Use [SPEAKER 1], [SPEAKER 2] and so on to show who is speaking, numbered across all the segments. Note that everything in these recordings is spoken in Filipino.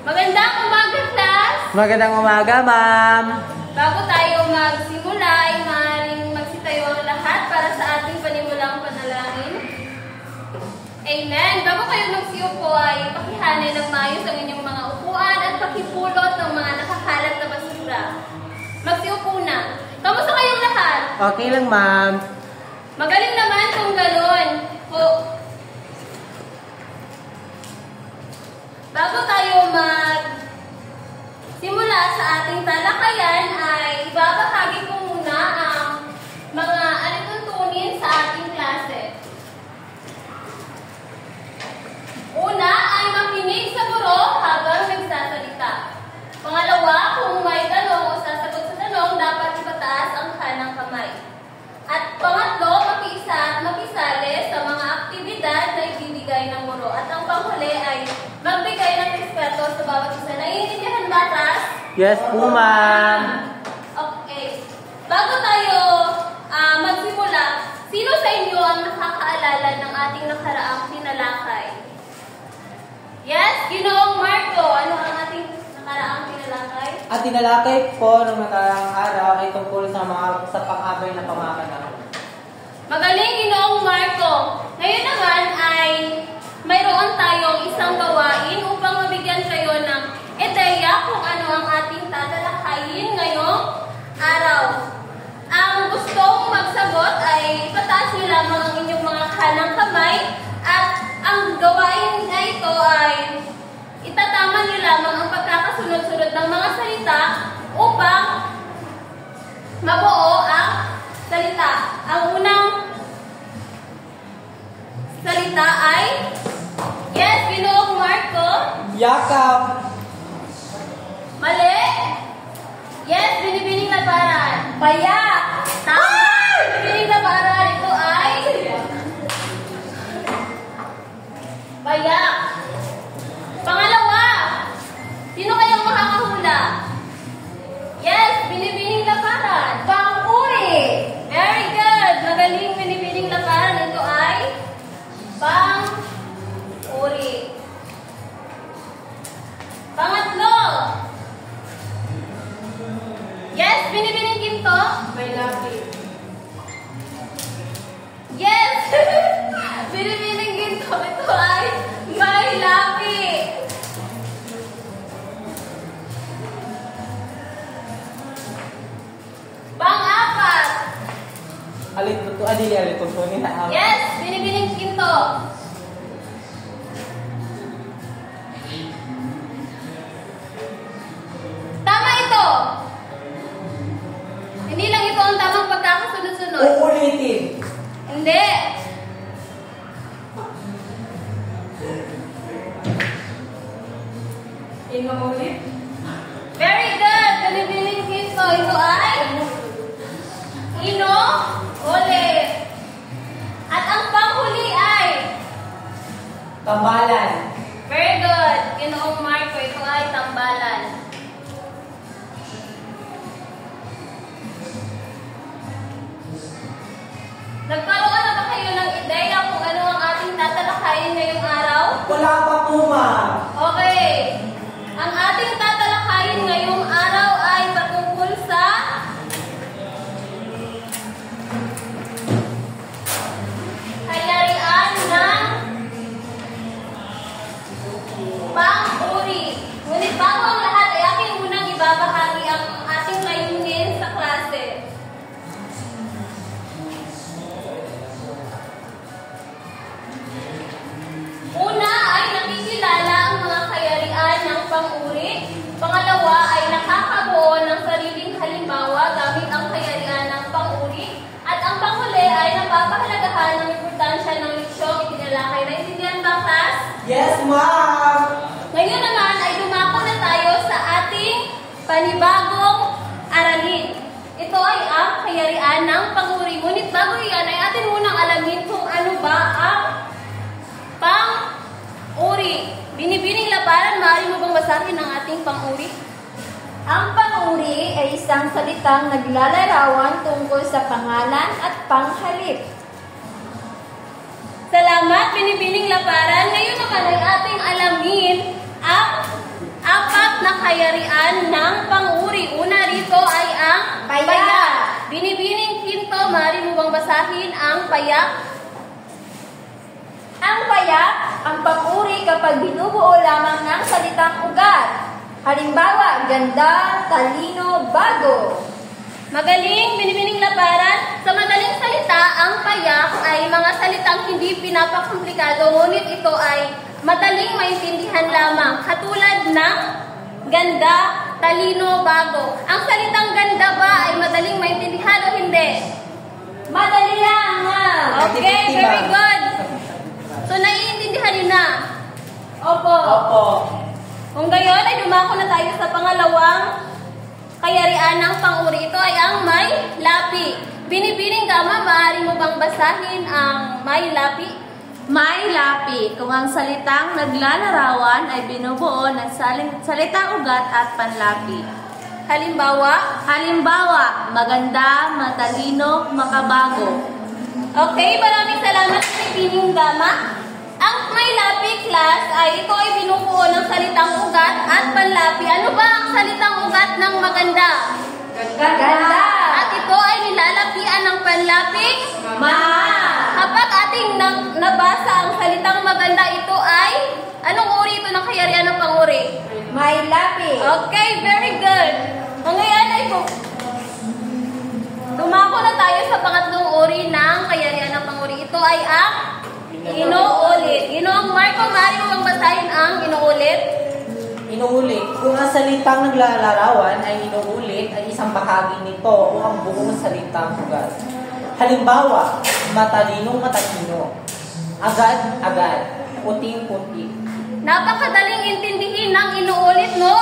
[SPEAKER 1] Magandang umaga, class!
[SPEAKER 2] Magandang umaga, ma'am!
[SPEAKER 1] Bago tayo magsimula, ay maaaring magsitayo ang lahat para sa ating panimulang panalangin. Amen! Bago kayo magsiupo ay pakihanay ng maayos ang inyong mga upuan at pakipulot ng mga nakakalat na basura. Magsiupo na. Kamusta kayong lahat?
[SPEAKER 2] Okay lang, ma'am.
[SPEAKER 1] Magaling naman kung gano'n. Bago tayo simula sa ating talakayan ay ibabahagi ko muna ang mga alituntunin sa ating klase. Una ay makinig sa guro habang nagsasalita. Pangalawa, kung may tanong o sasagot sa tanong, dapat ipataas ang kanang kamay. At pangatlo, makisali sa mga aktibidad na ibibigay ng guro. At ang panghuli ay magbigay ng respeto sa bawat isa. Naiintindihan ba, class?
[SPEAKER 2] Yes po, ma'am.
[SPEAKER 1] Okay. Bago tayo magsimula, sino sa inyo ang nakakaalala ng ating nakaraang tinalakay? Yes, Ginoong Marco. Ano ang ating nakaraang tinalakay?
[SPEAKER 2] At tinalakay po ng nakaraang araw ay tungkol sa pang-abay na pamakanang.
[SPEAKER 1] Magaling, Ginoong Marco. Ngayon naman ay mayroon tayong isang gawain upang mabigyan kayo ng ideya kung ano ang ating tatalakayin ngayong araw. Ang gustong magsagot ay ipataas nyo lamang ang inyong mga kanang kamay at ang gawain na ito ay itatama nyo lamang ang pagkakasunod-sunod ng mga salita upang mabuo ang salita. Ang unang salita ay yes, Ginoong Marco.
[SPEAKER 2] Yakap.
[SPEAKER 1] Mali. Yes, binibining labaran. Payak. Tama. Binibining labaran. Ito ay payak. Pangalawa. Sino kayang makakahula? Yes, binibining labaran. Pang-uri. Very good. Magaling, binibining labaran. Ito ay pang-uri. Pangatlo. Yes, binibining ginto. May lapis. Yes! Binibining ginto. Ito ay may lapis. Pang-apat.
[SPEAKER 2] Alituntunin na.
[SPEAKER 1] Yes, binibining ginto. Tama ito. Hindi lang ito ang tamang pagkakasunod-sunod.
[SPEAKER 2] Uulitin.
[SPEAKER 1] Hindi. Inuulit. Very good. Binibining ginto. Ito ay inuulit. At ang panghuli ay
[SPEAKER 2] Tambalan.
[SPEAKER 1] very good. Ginoong Marco, ito ay tambalan. Nagkaroon na ba kayo ng ideya kung ano ang ating tatalakayin ngayong araw?
[SPEAKER 2] Wala pa po, ma'am.
[SPEAKER 1] Okay. Ang ating tatalakayin ngayong araw ay patungkol sa kayarian ng pang-uri. Ngunit bago ang lahat ay aking munang ibabahagi ang ating layunin sa klase. Una ay nakikilala ang mga kayarian ng pang-uri. Pangalawa ay nakakabuo ng sariling halimbawa gamit ang kayarian ng pang-uri. At ang panghuli ay napapahalagahan ng importansya ng leksyong itinalakay. Naintindihan ba, class?
[SPEAKER 2] Yes, ma'am.
[SPEAKER 1] Ngayon naman ay dumako na tayo sa ating panibagong aralin. Ito ay ang kayarian ng pang-uri. Ngunit bago iyan ay atin munang alamin kung ano ba ang pang-uri. Binibining labaran, maaari mo bang basahin ang ating pang-uri?
[SPEAKER 3] Ang pang-uri ay isang salitang naglalarawan tungkol sa pangalan at panghalip.
[SPEAKER 1] Salamat, binibining labaran. Ngayon naman ay ating alamin ang na kayarian ng pang-uri. Una rito ay ang
[SPEAKER 3] Payak.
[SPEAKER 1] Binibining hinto, maaari mo bang basahin ang payak?
[SPEAKER 3] Ang payak, ang pang-uri kapag binubuo lamang ng salitang ugat. Halimbawa, ganda, talino, bago.
[SPEAKER 1] Magaling, binibining labaran. Sa madaling salita, ang payak ay mga salitang hindi pinapakomplikado, ngunit ito ay madaling maintindihan lamang. Katulad ng ganda, talino, bago. Ang salitang ganda ba ay madaling maintindihan o hindi?
[SPEAKER 3] Madali lang na.
[SPEAKER 1] Okay, very good. So, naiintindihan niyo na?
[SPEAKER 3] Opo.
[SPEAKER 2] Opo.
[SPEAKER 1] Kung gayon, ay dumako na tayo sa pangalawang kayarian ng pang-uri. Ito ay ang may lapi. Binibining gama, maaari mo bang basahin ang may lapi?
[SPEAKER 4] May lapi, kung ang salitang naglalarawan ay binubuo ng salitang ugat at panlapi.
[SPEAKER 1] Halimbawa,
[SPEAKER 4] Maganda, matalino, makabago.
[SPEAKER 1] okay, maraming salamat sa binibining gama. Ang may lapi, class, ay ito ay binubuo ng salitang ugat at panlapi. Ano ba ang salitang ugat ng maganda?
[SPEAKER 3] Ganda.
[SPEAKER 1] At ito ay nilalapian ng panlapi?
[SPEAKER 3] Ma.
[SPEAKER 1] Kapag ating nabasa ang salitang maganda, ito ay, anong uri ito ng kayarian ng pang-uri?
[SPEAKER 3] May lapi.
[SPEAKER 1] Okay, very good. O ngayon ay dumako na tayo sa pangatlong uri ng kayarian ng pang-uri. Ito ay ang inuulit. Ginoong Marco, maaari mo bang basahin ang inuulit?
[SPEAKER 2] Inuulit. Kung ang salitang naglalarawan ay inuulit, ay isang bahagi nito o ang buong salitang ugat. Halimbawa, matalinong matalino. Agad-agad. Puting-puti.
[SPEAKER 1] Napakadaling intindihin ng inuulit, no?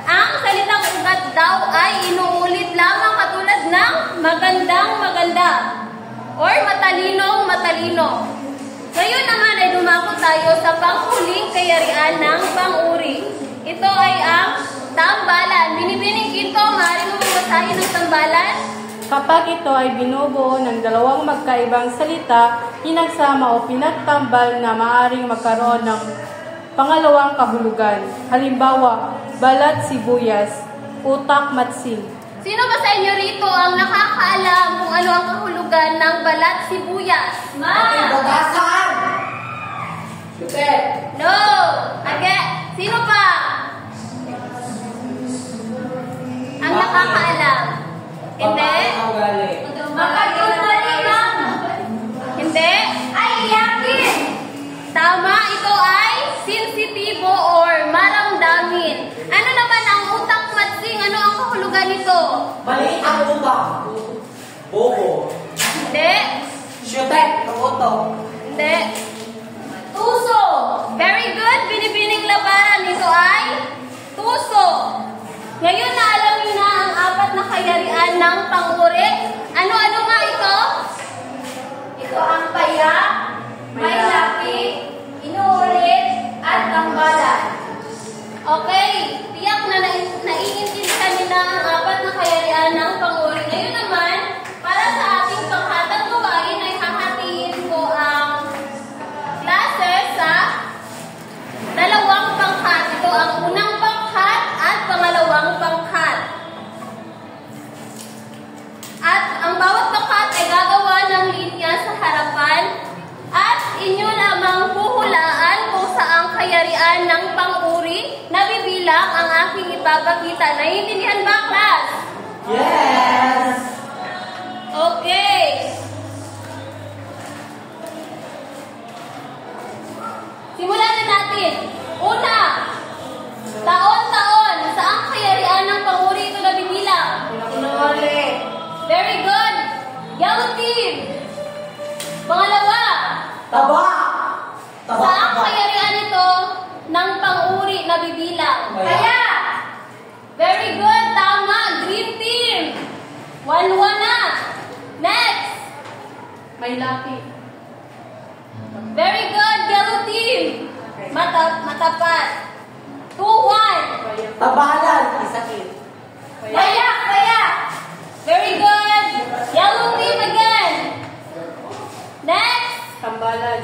[SPEAKER 1] Ang salitang ugat daw ay inuulit lamang katulad ng magandang maganda or matalinong matalino. Ngayon naman ay dumako tayo sa panghuling kayarian ng pang-uri. Ito ay ang tambalan. Binibining ito, maaari mo bang basahin ang tambalan?
[SPEAKER 5] Kapag ito ay binubuo ng dalawang magkaibang salita, pinagsama o pinagtambal na maaaring magkaroon ng pangalawang kahulugan. Halimbawa, balat sibuyas, utak matsin.
[SPEAKER 1] Sino ba sa inyo rito ang nakakaalam kung ano ang kahulugan ng balat sibuyas?
[SPEAKER 2] Babasan! Super!
[SPEAKER 1] No! Sino pa? Ang nakakaalam? Hindi?
[SPEAKER 2] Ang ugali.
[SPEAKER 3] Makatutali lang.
[SPEAKER 1] Hindi?
[SPEAKER 3] Ay, yakin.
[SPEAKER 1] Tama, ito ay sensitibo or maramdamin. Ano naman ang utak matsing? Ano ang kahulugan nito?
[SPEAKER 2] Maliit ang utak. Bobo.
[SPEAKER 1] Hindi?
[SPEAKER 2] Shutek, utok.
[SPEAKER 1] Hindi? Tuso! Very good! Binibining labaran. Ito ay tuso. Ngayon na alam niyo na ang apat na kayarian ng pang-uri. Ano-ano nga ito?
[SPEAKER 3] Ito ang payak, may lapi, inuulit, at tambalan.
[SPEAKER 1] Okay, tiyak na naiintindihan niyo na ang apat na kayarian ng pang-uri. Ngayon naman, para sa ating panghatang gawain ay hahatiin ko ang classes sa dalawang pangkat. Ito ang unang pangkat at pangalawang pangkat. At ang bawat pangkat ay gagawa ng linya sa harapan at inyo lamang huhulaan kung saang kayarian ng pang-uri na bibilang ang aking ipapakita. Naiintindihan ba, class?
[SPEAKER 2] Yes!
[SPEAKER 1] Okay. Simulan na natin. Una, taon-taon, saang kayarian ng pang-uri ito na bibilang?
[SPEAKER 3] Inuulit.
[SPEAKER 1] Very good. Yellow team. Pangalawa,
[SPEAKER 2] Taba!
[SPEAKER 1] saang kayarian ito ng pang-uri na bibilang?
[SPEAKER 2] Kaya.
[SPEAKER 1] Very good. Tama. Green team. 1-1 na. Next.
[SPEAKER 5] May lapi.
[SPEAKER 1] Very good. Yellow team. Matapat. 2-1.
[SPEAKER 2] Tabalan! Isakit.
[SPEAKER 1] Payak. Very good. Yellow team again. Next.
[SPEAKER 5] Tambalan.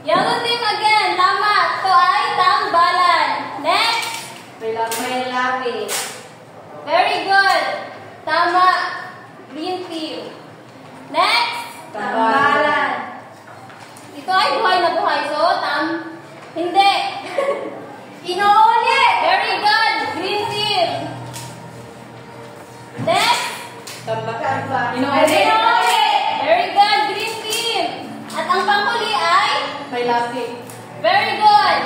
[SPEAKER 1] Yellow team again. Tama. Ito ay tambalan. Next.
[SPEAKER 5] May lapi.
[SPEAKER 1] lapi. Very good. Tama. Green team. Next.
[SPEAKER 5] Tambalan.
[SPEAKER 1] Ito ay buhay na buhay. So, hindi. Inuulit. Very good. Green team. Next.
[SPEAKER 5] Inuulit.
[SPEAKER 1] Very good. Green team. At ang panghuli ay
[SPEAKER 5] May lapi.
[SPEAKER 1] very good.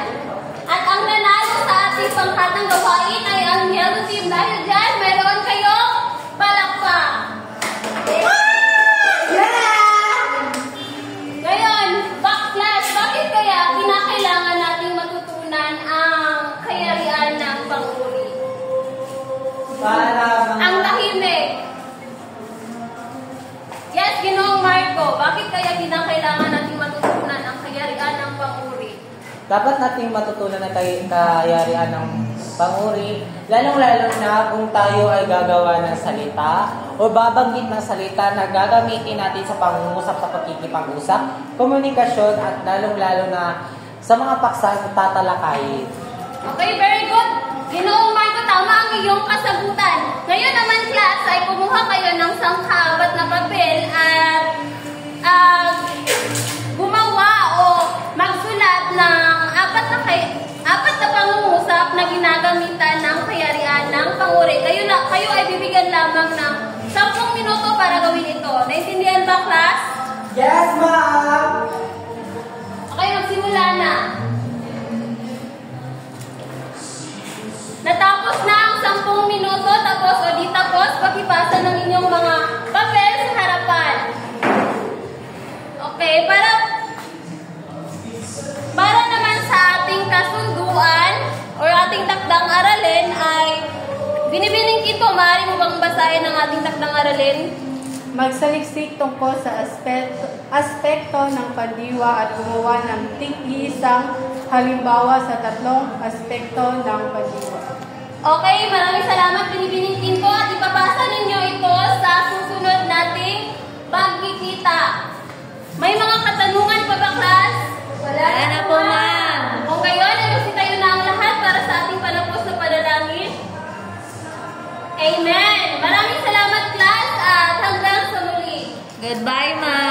[SPEAKER 1] At ang nanalo sa ating panghatang gawain ay ang yellow team. Dahil dyan, meron kayong palakpak. Ngayon, class, bakit kaya kinakailangan nating matutunan ang kayarian ng panguri?
[SPEAKER 2] Para
[SPEAKER 1] Ang tahimik. Yes, Ginoong Marco, bakit kaya kinakailangan nating matutunan ang kayarian ng panguri?
[SPEAKER 2] dapat nating matutunan ang kayarian ng panguri, lalong-lalo na kung tayo ay gagawa ng salita o babanggit ng salita na gagamitin natin sa pangungusap sa pagkikipag-usap, komunikasyon at lalong-lalo na sa mga paksang tatalakayin.
[SPEAKER 1] Okay, very good. Ginoong Marco, tama ang iyong kasagutan. Ngayon naman, class, ay kumuha kayo ng sangkabat na papel at gumawa o magsulat ng apat na pangungusap na ginagamitan ng kayarian ng panguri. Kayo ay bibigyan lamang ng 10 minuto para gawin ito. Naintindihan ba, class?
[SPEAKER 2] Yes, ma'am!
[SPEAKER 1] Okay, magsimula na. Natapos na ang 10 minuto, tapos o di tapos, pakipasa ng inyong mga papel sa harapan. Okay, para naman sa ating kasunduan or ating takdang aralin ay binibining ito, maaari mo bang basahin ang ating takdang aralin?
[SPEAKER 5] Magsaliksik tungkol sa aspekto ng pandiwa at gumawa ng tig-iisang halimbawa sa 3 aspekto ng pandiwa.
[SPEAKER 1] Okay, maraming salamat, binibining ko at ipapasa ninyo ito sa susunod nating pagkikita. May mga katanungan pa ba, class?
[SPEAKER 4] Wala na po, ma'am.
[SPEAKER 1] Kung gayon, ay magsitayo na ang lahat para sa ating panapos na panalangin. Amen! Maraming salamat, class, at hanggang sa muli.
[SPEAKER 4] Goodbye, ma'am.